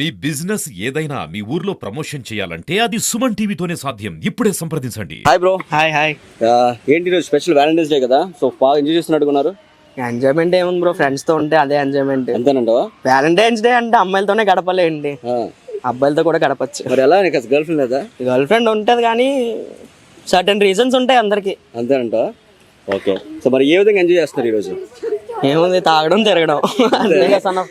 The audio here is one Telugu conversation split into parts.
మీ బిజినెస్ ఏదైనా మీ ఊర్లో ప్రమోషన్ చేయాలంటే అది సుమన్ టీవీతోనే సాధ్యం. ఇప్పుడే సంప్రదించండి. Hi bro. హాయ్ ఏంటి రోజు స్పెషల్ వ్యాలంటైన్స్ డే కదా, సో బాగా ఎంజాయ్ చేస్తున్నట్టుకున్నారు. ఎంజాయ్మెంట్ ఏముంది బ్రో, ఫ్రెండ్స్ తో ఉంటే అదే ఎంజాయ్మెంట్. అంతేనంటావా? వ్యాలంటైన్స్ డే అంటే అమ్మాయిలతోనే గడపలేండి, అబ్బాయిలతో కూడా గడపచ్చు. మరి ఎలా నీకు అసలు గర్ల్ ఫ్రెండ్ లేదా? గర్ల్ ఫ్రెండ్ ఉంటది కానీ సర్టన్ రీజన్స్ ఉంటాయి అందరికి. అంతేనంటావా? ఓకే. సో మరి ఏ విధంగా ఎంజాయ్ చేస్తున్నారు ఈరోజు? ఏముంది, తాగడం తిరగడం. సూర్య సన్ ఆఫ్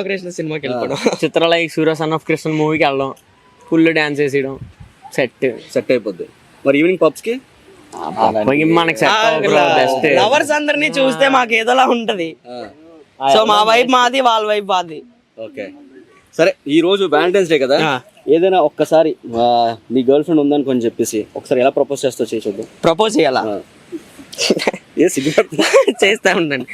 కృష్ణ సినిమాకి వెళ్ళిపోవడం, చిత్రాలయ సూర్య సన్ ఆఫ్ కృష్ణ మూవీకి వెళ్ళడం, ఫుల్ డాన్స్ వేసేయడం, సెట్ అయిపోద్ది. మరి ఈవినింగ్ పబ్స్ కి మనకి బెస్ట్. లవర్స్ అందరినీ చూస్తే మాకు ఏదోలా ఉంటది. సో మా వైపు మాది, వాళ్ళ వైపు మాది. ఓకే సరే, ఈ రోజు వ్యాలంటైన్స్ డే కదా, ఏదైనా ఒక్కసారి నీ గర్ల్ ఫ్రెండ్ ఉందని కొంచెం చెప్పేసి ఒకసారి ఎలా ప్రపోజ్ చేస్తావు చేసి చూద్దాం. ప్రపోజ్ చేయాలా? ఏ సిగ్గుపడుతుంది? చేస్తా ఉండండి.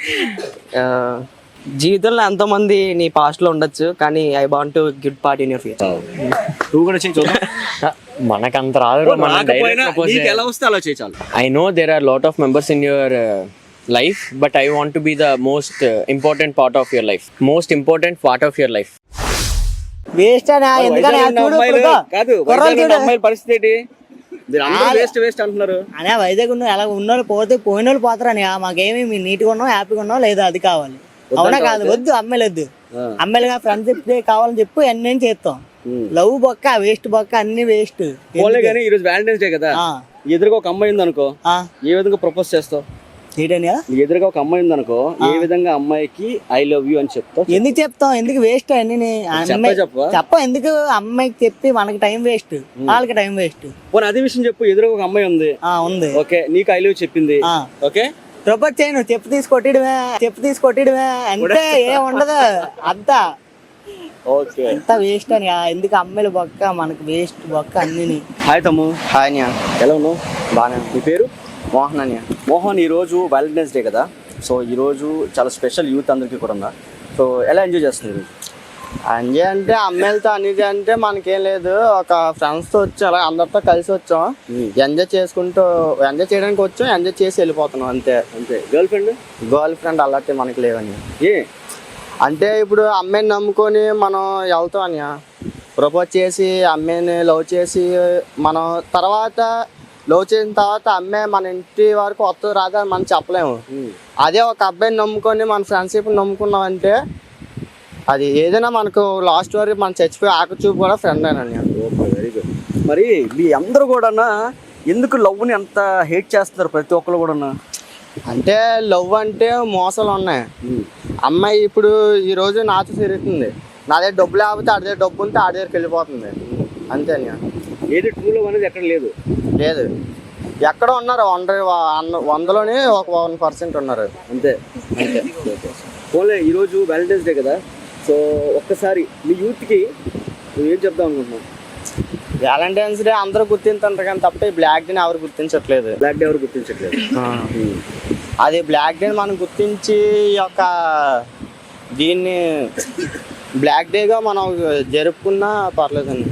జీవితంలో ఎంతో మంది నీ పాస్ట్ లో ఉండొచ్చు, కానీ I want to give part in your future. నువ్వు కూడా చేయి చూద్దాం. మనకంత రాదు, ఎలా వస్తే అలా చేయాలి. I know there are lot of members in your life, but I want to be the most important part of your life. Most important part of your life. Waste అమ్మాయిల పరిస్థితి ఏంటి? వేస్ట్ అంటున్నారు అనే వైజాగ్ ఉన్న ఎలా ఉన్నోళ్ళు పోతే పోయిన వాళ్ళు పోతారని. మాకేమి మీ నీట్గా ఉన్నాం, హ్యాపీగా ఉన్నాం, లేదా అది కావాలి. అవునా కాదు? వద్దు, అమ్మాయిలు వద్దు. అమ్మాయిలుగా ఫ్రెండ్షిప్ కావాలని చెప్పు, ఎన్ని చేస్తాం. లవ్ బొక్క, వేస్ట్ బొక్క, అన్ని వేస్ట్. కానీ ఈ రోజు వ్యాలంటైన్స్ డే కదా, ఎదురుగా ఒక అమ్మాయి ఉంది అనుకో, ఏ విధంగా ప్రపోజ్ చేస్తావు? ఎదురుగా ఒక అమ్మాయి ఉంది అనుకో, ఏ విధంగా అమ్మాయికి ఐ లవ్ యూ అని చెప్తావు? ఎందుకు చెప్తాం? ఎందుకు వేస్ట్ అన్ని చెప్ప? ఎందుకు అమ్మాయికి చెప్పి మనకి టైం వేస్ట్, వాళ్ళకి టైం వేస్ట్. పోనీ అదే విషయం చెప్పు. ఎదురుగా ఒక అమ్మాయి ఉంది, ఓకే, నీకు ఐ లవ్ చెప్పింది, ఓకే, ప్రపోజ్ చేయను, చెప్పు తీసుకొట్టిడమే అంటే ఏం ఉండదు. అంతా ఓకే, అంతా వేస్ట్ అని. ఎందుకు అమ్మాయిలు బొక్క, మనకి వేస్ట్ బొక్క అన్ని. హాయ్ తమ్ము. హాయ్ న్యా. ఎలా ఉన్నావు? బాగా. నీ పేరు? మోహన్ అన్య. మోహన్, ఈరోజు వ్యాలంటైన్స్ డే కదా, సో ఈరోజు చాలా స్పెషల్ యూత్ అందరికీ కూడా ఉన్నా. సో ఎలా ఎంజాయ్ చేస్తున్నారు? ఎంజాయ్ అంటే అమ్మాయిలతో అనేది అంటే మనకేం లేదు, ఒక ఫ్రెండ్స్తో వచ్చి అలా అందరితో కలిసి వచ్చాం, ఎంజాయ్ చేయడానికి వచ్చాం, ఎంజాయ్ చేసి వెళ్ళిపోతున్నాం అంతే. గర్ల్ ఫ్రెండ్ అలాంటి మనకి లేవని. ఏ అంటే ఇప్పుడు అమ్మాయిని నమ్ముకొని మనం వెళ్తాం అన్య, ప్రపోజ్ చేసి అమ్మాయిని లవ్ చేసి మనం తర్వాత లవ్ చేసిన తర్వాత అమ్మాయి మన ఇంటి వరకు వస్తుంది రాదా మనం చెప్పలేము. అదే ఒక అబ్బాయిని నమ్ముకొని మన ఫ్రెండ్షిప్ నమ్ముకున్నాం అంటే అది ఏదైనా మనకు లాస్ట్ వరకు మనం చచ్చిపోయి ఆకచూపు కూడా ఫ్రెండ్ అయినా. Okay, very good. మరి మీ అందరూ కూడా ఎందుకు లవ్ని అంత హేట్ చేస్తున్నారు ప్రతి ఒక్కరు కూడా? అంటే లవ్ అంటే మోసాలు ఉన్నాయి. అమ్మాయి ఇప్పుడు ఈరోజు నాతో తిరుగుతుంది, నా దగ్గర డబ్బు లేకపోతే ఆడి దగ్గర డబ్బు ఉంటే ఆడి దగ్గరికి వెళ్ళిపోతుంది అంతే. ఏది ట్రూ లవ్ అనేది ఎక్కడ లేదు. ఎక్కడో ఉన్నారు, 100లోనే ఒక 1% ఉన్నారు అంతే. పోలే, ఈరోజు వ్యాలంటైన్స్ డే కదా, సో ఒక్కసారి మీ యూత్కి నువ్వు ఏం చెప్దాం అనుకుంటున్నావు? వ్యాలంటైన్స్ డే అందరూ గుర్తించారు కానీ తప్ప ఈ బ్లాక్ డేని ఎవరు గుర్తించట్లేదు. అది బ్లాక్ డే మనం గుర్తించి యొక్క దీన్ని బ్లాక్ డేగా మనం జరుపుకున్నా పర్లేదండి.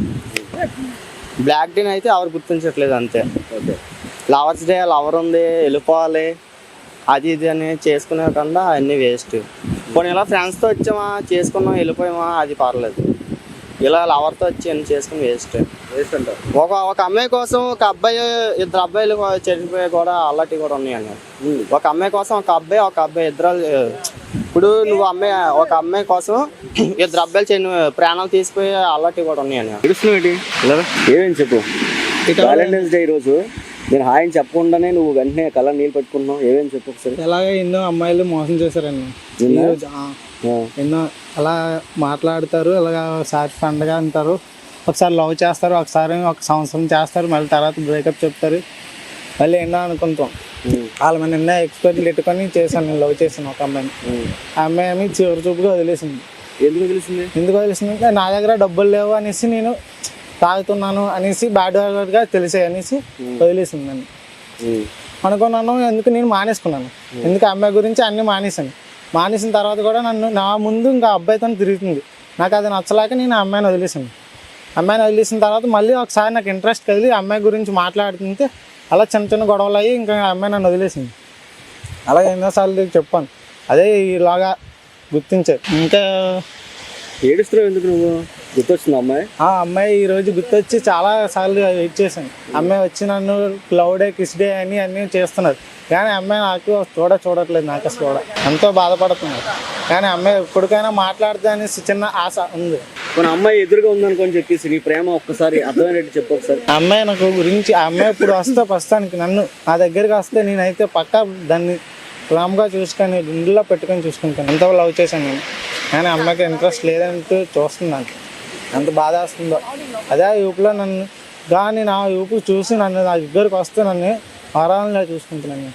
బ్లాక్ డేని అయితే ఎవరు గుర్తించట్లేదు అంతే. ఓకే, లవర్స్ డే లవర్ ఉంది వెళ్ళిపోవాలి అది ఇది అని చేసుకునే కన్నా అన్నీ వేస్ట్. కొన్ని ఇలా ఫ్రెండ్స్తో వచ్చామా చేసుకున్నాం వెళ్ళిపోయామా అది పర్లేదు, ఇలా లవర్తో వచ్చి అన్ని చేసుకుని వేస్ట్ అంటారు. ఒక అమ్మాయి కోసం ఒక అబ్బాయి, ఇద్దరు అబ్బాయిలు చనిపోయే కూడా అలాంటివి కూడా ఉన్నాయండి. ఒక అమ్మాయి కోసం ఒక అబ్బాయి ఇద్దరు, ఇప్పుడు నువ్వు ఒక అమ్మాయి కోసం ఇద్దరు అబ్బాయిలు ప్రాణాలు తీసిపోయి అలాంటివి కూడా ఉన్నాయండి. ఏమేమి చెప్పు. వ్యాలంటైన్స్ డే ఈరోజు నేను హాయ్ అని చెప్పకుండానే నువ్వు వెంటనే కళ్ళ నీళ్ళు పెట్టుకుంటున్నావు. ఏమేమి చెప్పు ఒకసారి. ఎలాగే ఎన్నో అమ్మాయిలు మోసం చేశారండి. ఎన్నో అలా మాట్లాడతారు, అలాగా ఒకసారి ఫ్రెండ్గా అంటారు, ఒకసారి లవ్ చేస్తారు, ఒకసారి ఒక సంవత్సరం చేస్తారు, మళ్ళీ తర్వాత బ్రేకప్ చెప్తారు, మళ్ళీ ఎన్నో అనుకుంటాం. వాళ్ళ మీద ఎన్నో ఎక్స్పెక్ట్లు పెట్టుకొని చేశాను, నేను లవ్ చేశాను ఒక అమ్మాయిని. ఆ అమ్మాయి ఏమి చివరి చూపుగా వదిలేసింది. ఎందుకు వదిలేసింది అంటే నా దగ్గర డబ్బులు లేవు అనేసి, నేను తాగుతున్నాను అనేసి బ్యాడ్గా తెలిసే అనేసి వదిలేసింది నన్ను. అనుకున్నాను, ఎందుకు నేను మానేసుకున్నాను, ఎందుకు అమ్మాయి గురించి అన్నీ మానేసిన తర్వాత కూడా నా ముందు ఇంకా అబ్బాయితో తిరుగుతుంది. నాకు అది నచ్చలేక నేను ఆ అమ్మాయిని వదిలేసిన తర్వాత మళ్ళీ ఒకసారి నాకు ఇంట్రెస్ట్ కదిలి అమ్మాయి గురించి మాట్లాడుతుంటే అలా చిన్న గొడవలు అయ్యి ఇంకా అమ్మాయి నన్ను వదిలేసింది. అలాగే ఎన్నోసార్లు చెప్పాను, అదే ఇలాగా గుర్తించారు. ఇంకా ఏడుస్తున్నావు ఎందుకు నువ్వు? గుర్తొచ్చింది అమ్మాయి? ఆ అమ్మాయి ఈ రోజు గుర్తొచ్చి చాలా సార్లు వెయిట్ చేశాను. అమ్మాయి వచ్చి నన్ను లవ్ డే కిస్ డే అని అన్నీ చేస్తున్నారు, కానీ అమ్మాయి నాకు చూడట్లేదు. నాకు అసలు ఎంతో బాధపడుతున్నారు, కానీ అమ్మాయి ఎప్పటికైనా మాట్లాడితే అనేసి చిన్న ఆశ ఉంది. కొన్ని అమ్మాయి ఎదురుగా ఉందనుకొని చెప్పేసి నీ ప్రేమ ఒక్కసారి అర్థమైనట్టు చెప్పు ఒకసారి. ఆ అమ్మాయి నాకు గురించి, ఆ అమ్మాయి ఇప్పుడు వస్తే ప్రస్తుతానికి నన్ను నా దగ్గరికి వస్తే నేనైతే పక్కా దాన్ని ప్రేమగా చూసుకొని ఇంట్లో పెట్టుకొని చూసుకుంటాను. ఎంతో లవ్ చేశాను నేను, కానీ అమ్మాయికి ఇంట్రెస్ట్ లేదంటూ చూస్తున్నాను. ఎంత బాధ వస్తుందో. అదే యూపులో నన్ను కానీ నా యూపు చూసి నన్ను నా దగ్గరికి వస్తే నన్ను ఆరాధనగా చూసుకుంటున్నాను.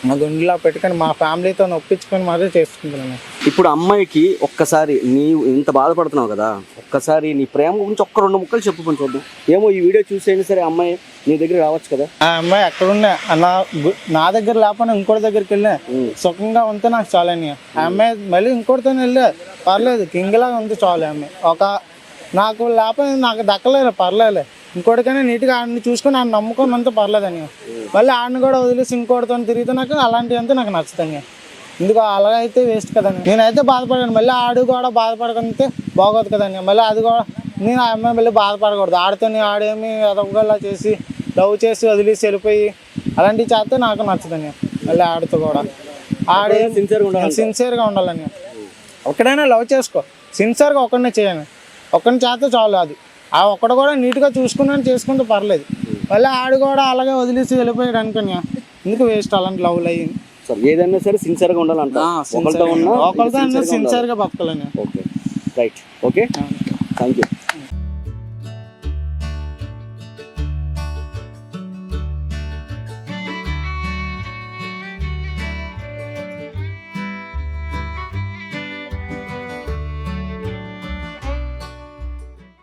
నా గుండెలో పెట్టుకొని మా ఫ్యామిలీతో ఒప్పించుకొని మరీ చేసుకుంటున్నాను. ఇప్పుడు అమ్మాయికి ఒక్కసారి నీవు ఇంత బాధపడుతున్నావు కదా, ఒక్కసారి నీ ప్రేమ గురించి ఒక్క 2 ముక్కలు చెప్పు కొంచెం చూద్దాం. ఏమో ఈ వీడియో చూసైనా సరే అమ్మాయి నీ దగ్గర రావచ్చు కదా. ఆ అమ్మాయి ఎక్కడున్నా నా దగ్గర లేకపోయినా ఇంకోటి దగ్గరికి వెళ్ళినా సుఖంగా ఉంటే నాకు చాలని. ఆ అమ్మాయి మళ్ళీ ఇంకోటితో వెళ్ళే పర్లేదు, కింగ్లాగా ఉంటే చాలు. అమ్మాయి నాకు లేకపోయినా నాకు దక్కలేదు పర్లేదు, ఇంకోటికైనా నీట్గా ఆడిని చూసుకొని ఆయన నమ్ముకొని అంతా పర్లేదని. మళ్ళీ ఆడిని కూడా వదిలేసి ఇంకోటితో తిరిగితే నాకు అలాంటివి అంతా నాకు నచ్చుతాయి. ఎందుకు అలాగైతే వేస్ట్ కదండి. నేనైతే బాధపడాను, మళ్ళీ ఆడు కూడా బాధపడకంటే బాగోదు కదండి. మళ్ళీ అది కూడా నేను ఆ అమ్మాయి మళ్ళీ బాధపడకూడదు. ఆడితే ఆడేమి అదొకలా చేసి లవ్ చేసి వదిలేసి వెళ్ళిపోయి అలాంటివి చేస్తే నాకు నచ్చదని. మళ్ళీ ఆడితో కూడా ఆడే సిన్సియర్గా ఉండాలని. ఒక్కడైనా లవ్ చేసుకో, సిన్సియర్గా ఒక్కడనే చేయాలి, ఒక్కడిని చేస్తే చాలు. అది ఆ ఒక్కడు కూడా నీట్గా చూసుకుని చేసుకుంటే పర్లేదు. మళ్ళీ ఆడు కూడా అలాగే వదిలేసి వెళ్ళిపోయాడు అనుకుని ఎందుకు వేస్ట్ అలాంటి లవ్లు అయ్యి. ఏదైనా సరే సిన్సియర్గా ఉండాలంట, ఒకరితో సిన్సియర్గా బతకాలని. Okay right, okay thank you.